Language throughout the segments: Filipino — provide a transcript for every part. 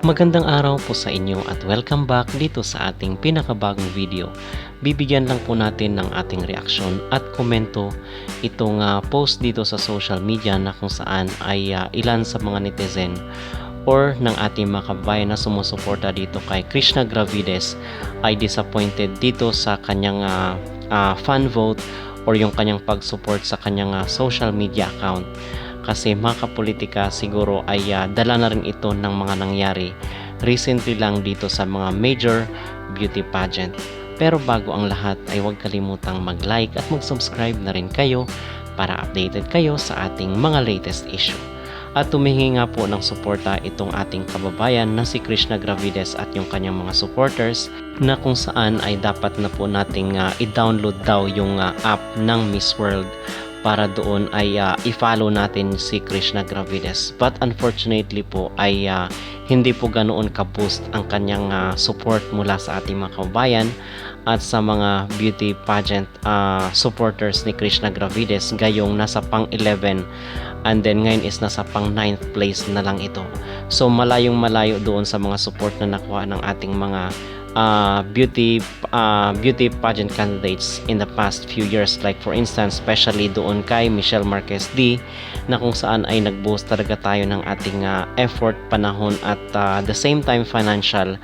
Magandang araw po sa inyo at welcome back dito sa ating pinakabagong video. Bibigyan lang po natin ng ating reaksyon at komento itong post dito sa social media na kung saan ay ilan sa mga netizen or ng ating mga kabayan na sumusuporta dito kay Krishna Gravides ay disappointed dito sa kanyang fan vote or yung kanyang pag-support sa kanyang social media account. Kasi mga kapolitika siguro ay dala na rin ito ng mga nangyari recently lang dito sa mga major beauty pageant. Pero bago ang lahat ay huwag kalimutang mag-like at mag-subscribe na rin kayo para updated kayo sa ating mga latest issue. At tumingi nga po ng suporta itong ating kababayan na si Krishna Gravides at yung kanyang mga supporters na kung saan ay dapat na po nating i-download daw yung app ng Miss World para doon ay i-follow natin si Krishna Gravides. But unfortunately po ay hindi po ganoon ka-boost ang kanyang support mula sa ating mga kababayan at sa mga beauty pageant supporters ni Krishna Gravides, gayong nasa pang 11 and then ngayon is nasa pang 9th place na lang ito. So malayong malayo doon sa mga support na nakuha ng ating mga beauty pageant candidates in the past few years, like for instance especially doon kay Michelle Marquez D, na kung saan ay nag-boost talaga tayo ng ating effort, panahon at the same time financial.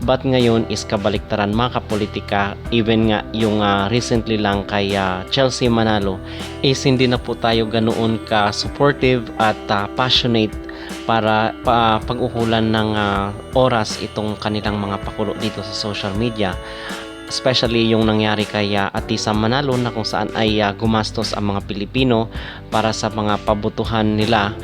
But ngayon is kabaliktaran mga kapolitika, even nga yung recently lang kay Chelsea Manalo is hindi na po tayo ganoon ka supportive at passionate para pag-ukulan ng oras itong kanilang mga pakulo dito sa social media, especially yung nangyari kay Atisa Manalo na kung saan ay gumastos ang mga Pilipino para sa mga pabutuhan nila,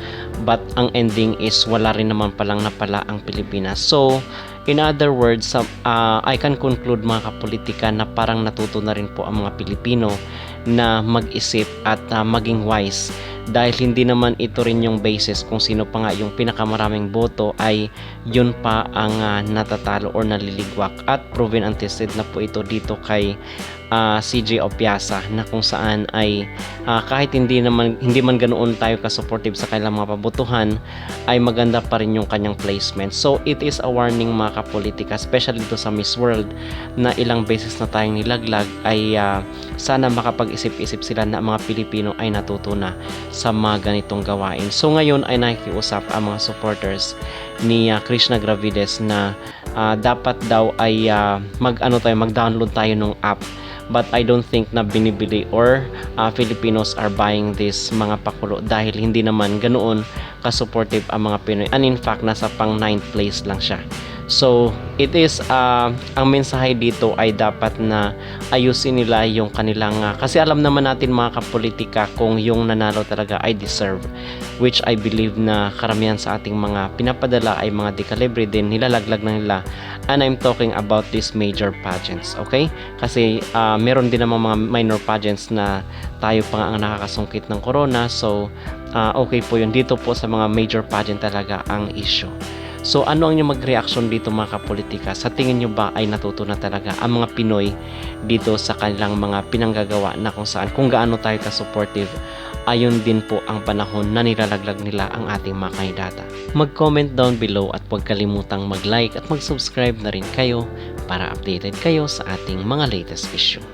but ang ending is wala rin naman palang napala ang Pilipinas. So in other words, I can conclude mga kapolitika na parang natuto na rin po ang mga Pilipino na mag-isip at maging wise, dahil hindi naman ito rin yung basis kung sino pa nga yung pinakamaraming boto ay yun pa ang natatalo or naliligwak. At proven and tested na po ito dito kay CJ Opiasa, na kung saan ay kahit hindi man ganoon tayo ka-supportive sa kanilang mga pabotohan, ay maganda pa rin yung kanyang placement. So it is a warning mga kapolitika, especially dito sa Miss World na ilang beses na tayong nilaglag, ay sana makapag-isip-isip sila na mga Pilipino ay natuto na sa mga ganitong gawain. So ngayon ay nakikiusap ang mga supporters ni Krishna Gravides na dapat daw ay mag-download tayo ng app. But I don't think na binibili or Filipinos are buying this mga pakulo, dahil hindi naman ganoon ka-supportive ang mga Pinoy, and in fact nasa pang 9th place lang siya. So it is ang mensahe dito ay dapat na ayusin nila yung kanilang kasi alam naman natin mga kapolitika kung yung nanalo talaga ay deserve, which I believe na karamihan sa ating mga pinapadala ay mga dekalibre din, nilalaglag na nila. And I'm talking about these major pageants, okay? Kasi meron din namang mga minor pageants na tayo pa nga ang nakakasungkit ng corona. So okay po yun. Dito po sa mga major pageant talaga ang issue. So ano ang inyong mag-reaction dito mga kapolitika? Sa tingin nyo ba ay natuto na talaga ang mga Pinoy dito sa kanilang mga pinanggagawa, na kung saan kung gaano tayo ka-supportive, ayon din po ang panahon na nilalaglag nila ang ating mga kandidata? Mag-comment down below at huwag kalimutang mag-like at mag-subscribe na rin kayo para updated kayo sa ating mga latest issue.